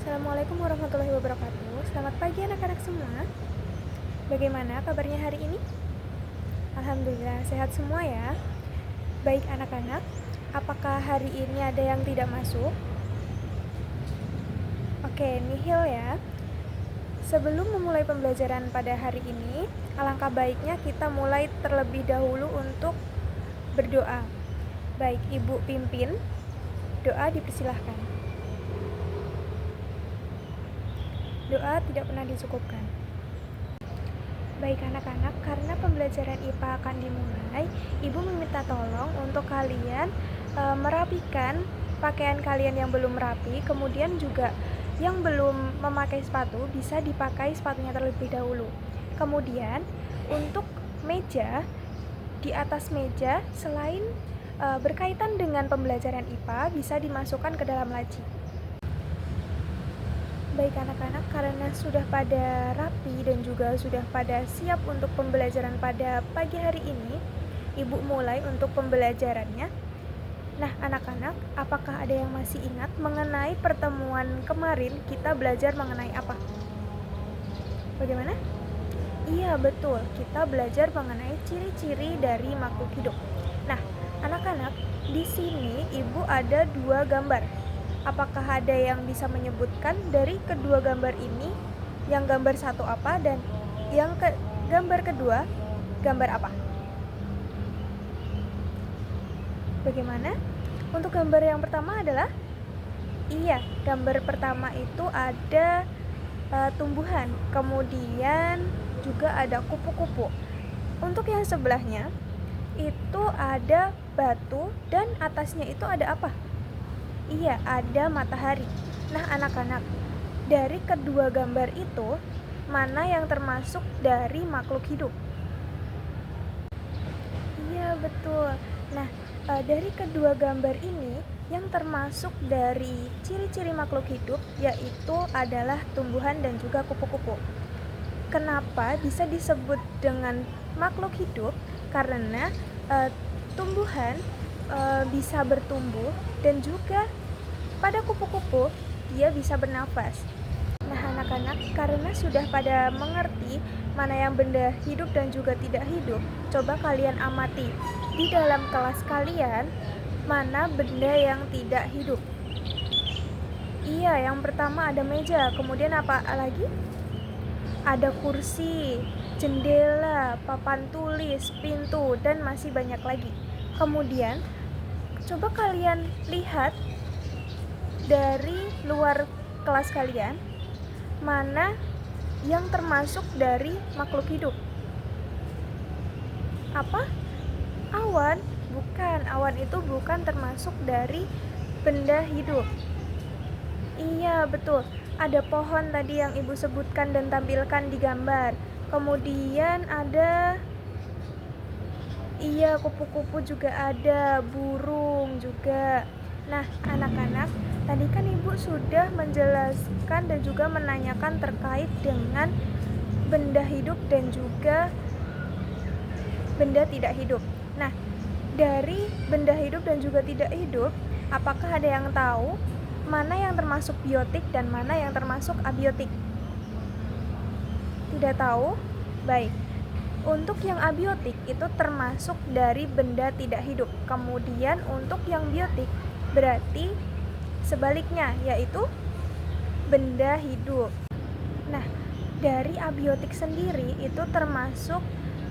Assalamualaikum warahmatullahi wabarakatuh. Selamat pagi anak-anak semua. Bagaimana kabarnya hari ini? Alhamdulillah sehat semua ya. Baik anak-anak, apakah hari ini ada yang tidak masuk? Oke, nihil ya. Sebelum memulai pembelajaran pada hari ini, alangkah baiknya kita mulai terlebih dahulu untuk berdoa. Baik, Ibu pimpin. Doa dipersilahkan. Doa tidak pernah dicukupkan. Baik anak-anak, karena pembelajaran IPA akan dimulai, Ibu meminta tolong untuk kalian merapikan pakaian kalian yang belum rapi, kemudian juga yang belum memakai sepatu bisa dipakai sepatunya terlebih dahulu. Kemudian untuk meja, di atas meja selain berkaitan dengan pembelajaran IPA bisa dimasukkan ke dalam laci. Baik anak-anak, karena sudah pada rapi dan juga sudah pada siap untuk pembelajaran pada pagi hari ini, Ibu mulai untuk pembelajarannya. Nah anak-anak, apakah ada yang masih ingat mengenai pertemuan kemarin kita belajar mengenai apa? Bagaimana? Iya betul, kita belajar mengenai ciri-ciri dari makhluk hidup. Nah anak-anak, di sini Ibu ada 2 gambar. Apakah ada yang bisa menyebutkan dari kedua gambar ini, yang gambar satu apa dan yang gambar kedua gambar apa? Bagaimana? Untuk gambar yang pertama adalah, iya, gambar pertama itu ada tumbuhan, kemudian juga ada kupu-kupu. Untuk yang sebelahnya itu ada batu dan atasnya itu ada apa? Iya, ada matahari. Nah anak-anak, dari kedua gambar itu mana yang termasuk dari makhluk hidup? Iya betul. Nah dari kedua gambar ini yang termasuk dari ciri-ciri makhluk hidup yaitu adalah tumbuhan dan juga kupu-kupu. Kenapa bisa disebut dengan makhluk hidup? Karena tumbuhan bisa bertumbuh dan juga pada kupu-kupu dia bisa bernafas. Nah anak-anak, karena sudah pada mengerti mana yang benda hidup dan juga tidak hidup, coba kalian amati di dalam kelas kalian mana benda yang tidak hidup. Iya, yang pertama ada meja, kemudian apa lagi? Ada kursi, jendela, papan tulis, pintu, dan masih banyak lagi. Kemudian coba kalian lihat dari luar kelas kalian mana yang termasuk dari makhluk hidup. Apa? Awan? Bukan, awan itu bukan termasuk dari benda hidup. Iya betul, ada pohon tadi yang Ibu sebutkan dan tampilkan di gambar. Kemudian ada, iya, kupu-kupu juga ada, burung juga. Nah anak-anak, tadi kan Ibu sudah menjelaskan dan juga menanyakan terkait dengan benda hidup dan juga benda tidak hidup. Nah dari benda hidup dan juga tidak hidup, apakah ada yang tahu mana yang termasuk biotik dan mana yang termasuk abiotik? Tidak tahu? Baik. Untuk yang abiotik itu termasuk dari benda tidak hidup. Kemudian untuk yang biotik berarti sebaliknya, yaitu benda hidup. Nah, dari abiotik sendiri itu termasuk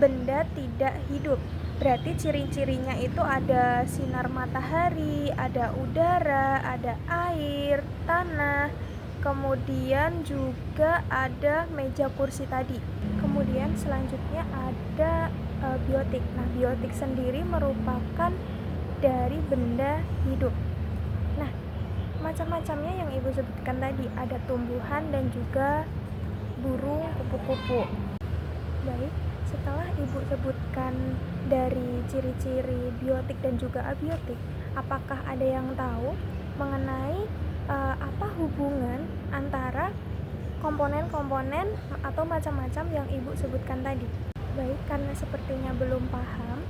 benda tidak hidup. Berarti ciri-cirinya itu ada sinar matahari, ada udara, ada air, tanah, kemudian juga ada meja kursi tadi. Kemudian selanjutnya ada biotik. Nah, biotik sendiri merupakan dari benda hidup. Nah, macam-macamnya yang Ibu sebutkan tadi, ada tumbuhan dan juga burung, kupu-kupu. Baik, setelah Ibu sebutkan dari ciri-ciri biotik dan juga abiotik, apakah ada yang tahu mengenai apa hubungan antara komponen-komponen atau macam-macam yang Ibu sebutkan tadi? Baik, karena sepertinya belum paham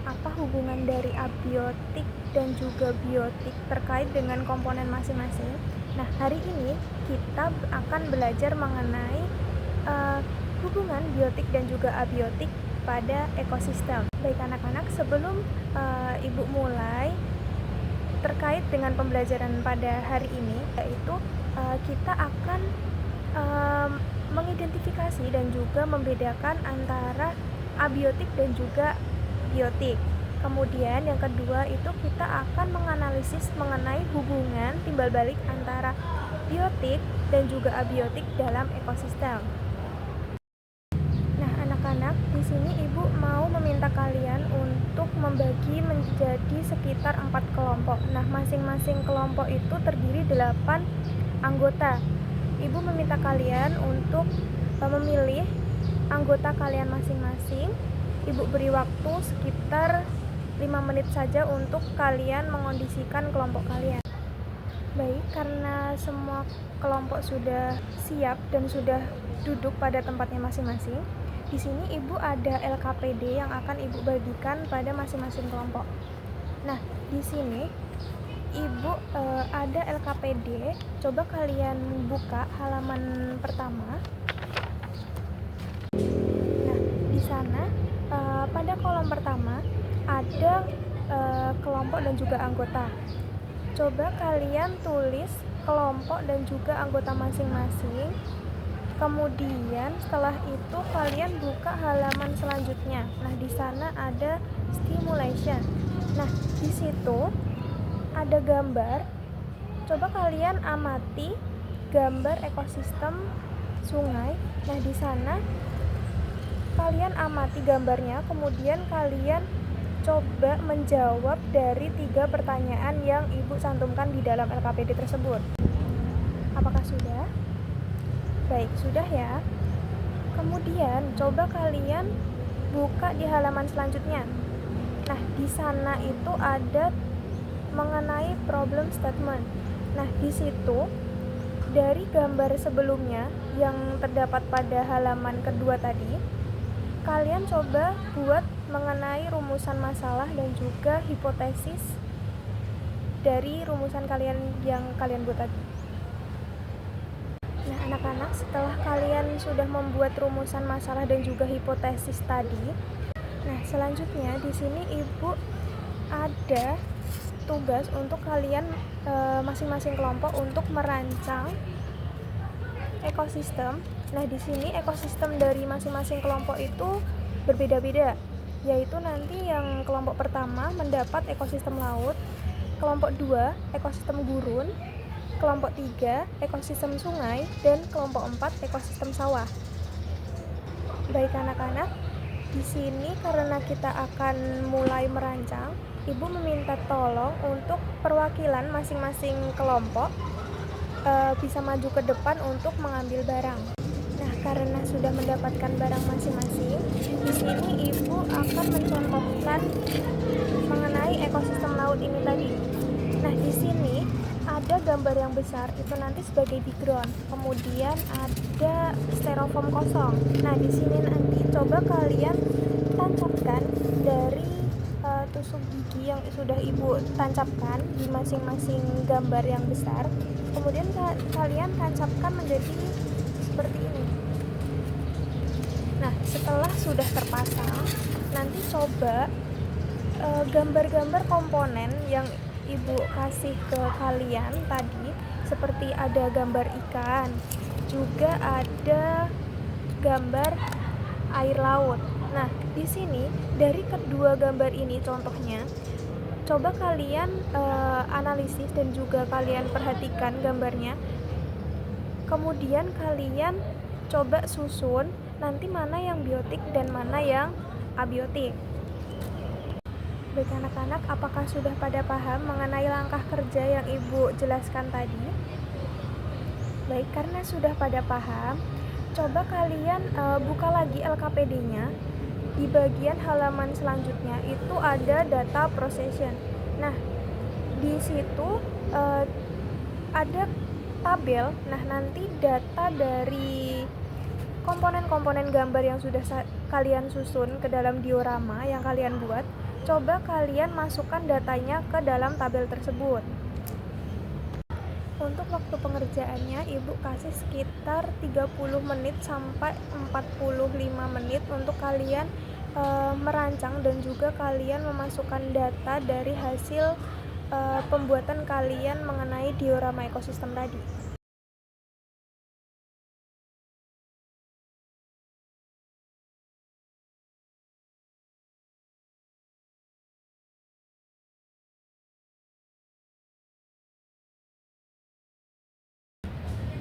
apa hubungan dari abiotik dan juga biotik terkait dengan komponen masing-masing, Nah, hari ini kita akan belajar mengenai hubungan biotik dan juga abiotik pada ekosistem. Baik anak-anak, sebelum Ibu mulai terkait dengan pembelajaran pada hari ini, yaitu kita akan mengidentifikasi dan juga membedakan antara abiotik dan juga biotik. Kemudian yang kedua itu kita akan menganalisis mengenai hubungan timbal balik antara biotik dan juga abiotik dalam ekosistem. Nah, anak-anak, di sini Ibu mau meminta kalian untuk membagi menjadi sekitar 4 kelompok. Nah, masing-masing kelompok itu terdiri 8 anggota. Ibu meminta kalian untuk memilih anggota kalian masing-masing. Ibu beri waktu sekitar 5 menit saja untuk kalian mengondisikan kelompok kalian. Baik, karena semua kelompok sudah siap dan sudah duduk pada tempatnya masing-masing, di sini Ibu ada LKPD yang akan Ibu bagikan pada masing-masing kelompok. Nah, di sini Ibu ada LKPD. Coba kalian buka halaman pertama. Nah, di sana pada kolom pertama ada kelompok dan juga anggota. Coba kalian tulis kelompok dan juga anggota masing-masing. Kemudian setelah itu kalian buka halaman selanjutnya. Nah, di sana ada stimulation. Nah, di situ ada gambar. Coba kalian amati gambar ekosistem sungai. Nah, di sana kalian amati gambarnya, kemudian kalian coba menjawab dari 3 pertanyaan yang Ibu cantumkan di dalam LKPD tersebut. Apakah sudah? Baik, sudah ya. Kemudian coba kalian buka di halaman selanjutnya. Nah, di sana itu ada mengenai problem statement. Nah, di situ dari gambar sebelumnya yang terdapat pada halaman kedua tadi, kalian coba buat mengenai rumusan masalah dan juga hipotesis dari rumusan kalian yang kalian buat tadi. Nah, anak-anak, setelah kalian sudah membuat rumusan masalah dan juga hipotesis tadi, nah selanjutnya di sini Ibu ada tugas untuk kalian masing-masing kelompok untuk merancang ekosistem. Nah, di sini ekosistem dari masing-masing kelompok itu berbeda-beda, yaitu nanti yang kelompok pertama mendapat ekosistem laut, kelompok 2 ekosistem gurun, kelompok 3 ekosistem sungai, dan kelompok 4 ekosistem sawah. Baik anak-anak, di sini karena kita akan mulai merancang, Ibu meminta tolong untuk perwakilan masing-masing kelompok bisa maju ke depan untuk mengambil barang. Nah, karena sudah mendapatkan barang masing-masing, di sini Ibu akan mencontohkan mengenai ekosistem laut ini tadi. Nah, di sini ada gambar yang besar itu nanti sebagai background. Kemudian ada styrofoam kosong. Nah, di sini nanti coba kalian tancapkan dari tusuk gigi yang sudah Ibu tancapkan di masing-masing gambar yang besar. Kemudian kalian tancapkan menjadi seperti ini. Nah, setelah sudah terpasang, nanti coba gambar-gambar komponen yang Ibu kasih ke kalian tadi, seperti ada gambar ikan, juga ada gambar air laut. Nah, di sini dari kedua gambar ini contohnya, coba kalian analisis dan juga kalian perhatikan gambarnya. Kemudian kalian coba susun nanti mana yang biotik dan mana yang abiotik. Baik anak-anak, apakah sudah pada paham mengenai langkah kerja yang Ibu jelaskan tadi? Baik, karena sudah pada paham, coba kalian buka lagi LKPD-nya. Di bagian halaman selanjutnya itu ada data procession. Nah, di situ ada tabel. Nah, nanti data dari komponen-komponen gambar yang sudah kalian susun ke dalam diorama yang kalian buat, coba kalian masukkan datanya ke dalam tabel tersebut. Untuk waktu pengerjaannya, Ibu kasih sekitar 30 menit sampai 45 menit untuk kalian merancang dan juga kalian memasukkan data dari hasil pembuatan kalian mengenai diorama ekosistem tadi.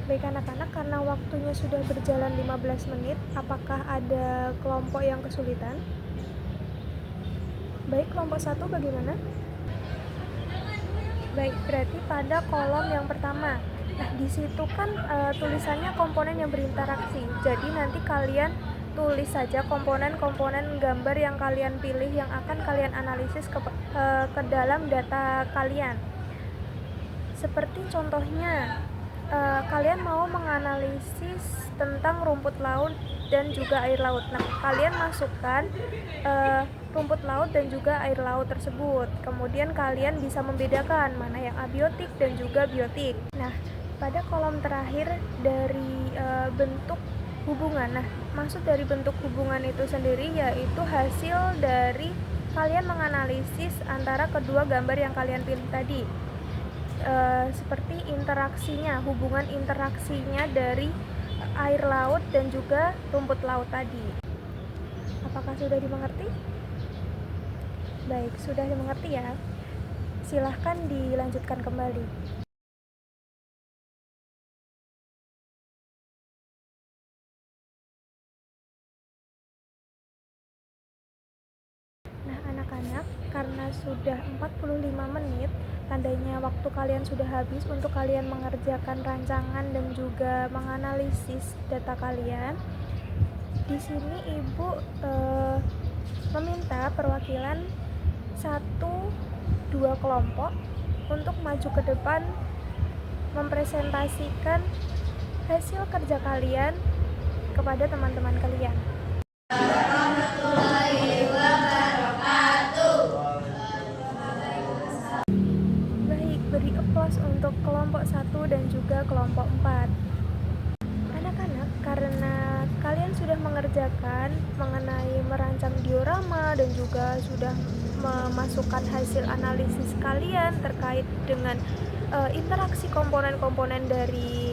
Baik anak-anak, karena waktunya sudah berjalan 15 menit, apakah ada kelompok yang kesulitan? Baik, kelompok 1 bagaimana? Baik, berarti pada kolom yang pertama. Nah, di situ kan tulisannya komponen yang berinteraksi. Jadi nanti kalian tulis saja komponen-komponen gambar yang kalian pilih yang akan kalian analisis ke dalam data kalian. Seperti contohnya, kalian mau menganalisis tentang rumput laut dan juga air laut. Nah, kalian masukkan rumput laut dan juga air laut tersebut. Kemudian kalian bisa membedakan mana yang abiotik dan juga biotik. Nah, pada kolom terakhir dari bentuk hubungan. Nah, maksud dari bentuk hubungan itu sendiri yaitu hasil dari kalian menganalisis antara kedua gambar yang kalian pilih tadi. Seperti interaksinya, hubungan interaksinya dari air laut dan juga rumput laut tadi. Apakah sudah dimengerti? Baik, sudah dimengerti ya. Silahkan dilanjutkan kembali. Nah, anak-anak, karena sudah 45 menit, tandanya waktu kalian sudah habis untuk kalian mengerjakan rancangan dan juga menganalisis data kalian. Di sini Ibu meminta perwakilan 1-2 kelompok untuk maju ke depan mempresentasikan hasil kerja kalian kepada teman-teman kalian. Baik, beri aplaus untuk kelompok 1 dan juga kelompok 4. Anak-anak, karena kalian sudah mengerjakan mengenai merancang diorama dan juga sudah memasukkan hasil analisis kalian terkait dengan interaksi komponen-komponen dari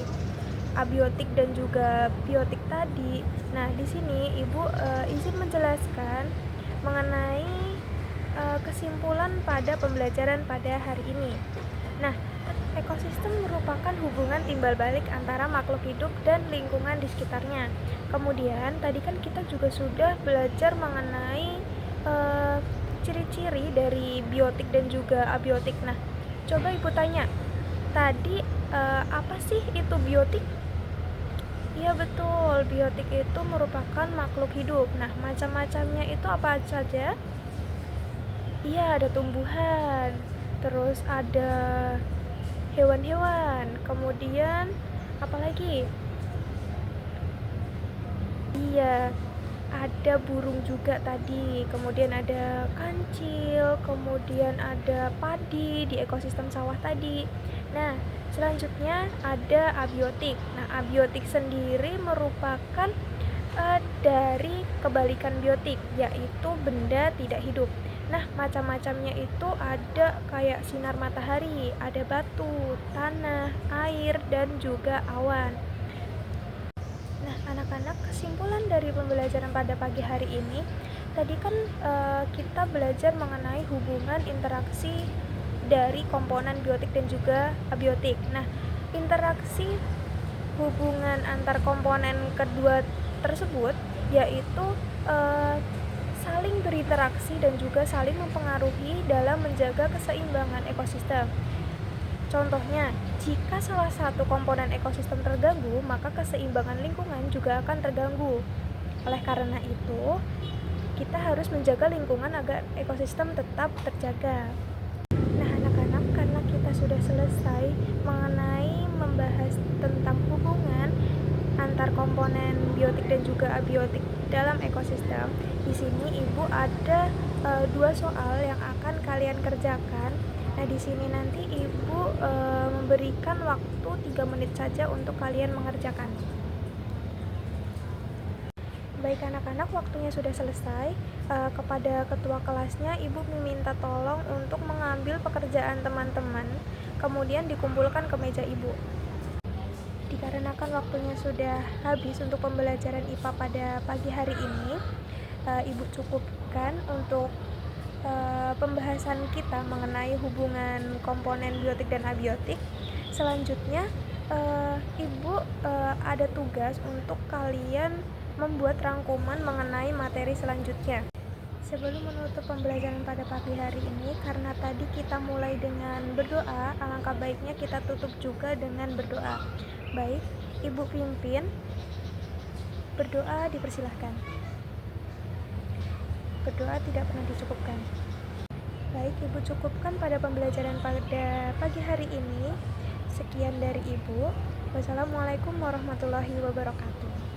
abiotik dan juga biotik tadi. Nah, di sini Ibu izin menjelaskan mengenai kesimpulan pada pembelajaran pada hari ini. Nah, ekosistem merupakan hubungan timbal balik antara makhluk hidup dan lingkungan di sekitarnya. Kemudian, tadi kan kita juga sudah belajar mengenai ciri-ciri dari biotik dan juga abiotik. Nah, coba Ibu tanya, tadi apa sih itu biotik? Iya betul, biotik itu merupakan makhluk hidup. Nah, macam-macamnya itu apa saja? Iya, ada tumbuhan, terus ada hewan-hewan, kemudian apa lagi? Iya, ada burung juga tadi, kemudian ada kancil, kemudian ada padi di ekosistem sawah tadi. Nah, selanjutnya ada abiotik. Nah, abiotik sendiri merupakan dari kebalikan biotik, yaitu benda tidak hidup. Nah, macam-macamnya itu ada kayak sinar matahari, ada batu, tanah, air, dan juga awan. Nah, anak-anak, kesimpulan dari pembelajaran pada pagi hari ini, tadi kan kita belajar mengenai hubungan interaksi dari komponen biotik dan juga abiotik. Nah, interaksi hubungan antar komponen kedua tersebut yaitu saling berinteraksi dan juga saling mempengaruhi dalam menjaga keseimbangan ekosistem. Contohnya, jika salah satu komponen ekosistem terganggu, maka keseimbangan lingkungan juga akan terganggu. Oleh karena itu, kita harus menjaga lingkungan agar ekosistem tetap terjaga. Nah, anak-anak, karena kita sudah selesai mengenai membahas tentang hubungan antar komponen biotik dan juga abiotik dalam ekosistem, di sini Ibu ada 2 soal yang akan kalian kerjakan. Nah, di sini nanti Ibu memberikan waktu 3 menit saja untuk kalian mengerjakan. Baik anak-anak, waktunya sudah selesai. Kepada ketua kelasnya, Ibu meminta tolong untuk mengambil pekerjaan teman-teman, kemudian dikumpulkan ke meja Ibu. Dikarenakan waktunya sudah habis untuk pembelajaran IPA pada pagi hari ini, Ibu cukupkan untuk pembahasan kita mengenai hubungan komponen biotik dan abiotik. Selanjutnya, Ibu ada tugas untuk kalian membuat rangkuman mengenai materi selanjutnya. Sebelum menutup pembelajaran pada pagi hari ini, karena tadi kita mulai dengan berdoa, alangkah baiknya kita tutup juga dengan berdoa. Baik, Ibu pimpin. Berdoa dipersilahkan. Berdoa tidak pernah dicukupkan. Baik, Ibu cukupkan pada pembelajaran pada pagi hari ini. Sekian dari Ibu. Wassalamualaikum warahmatullahi wabarakatuh.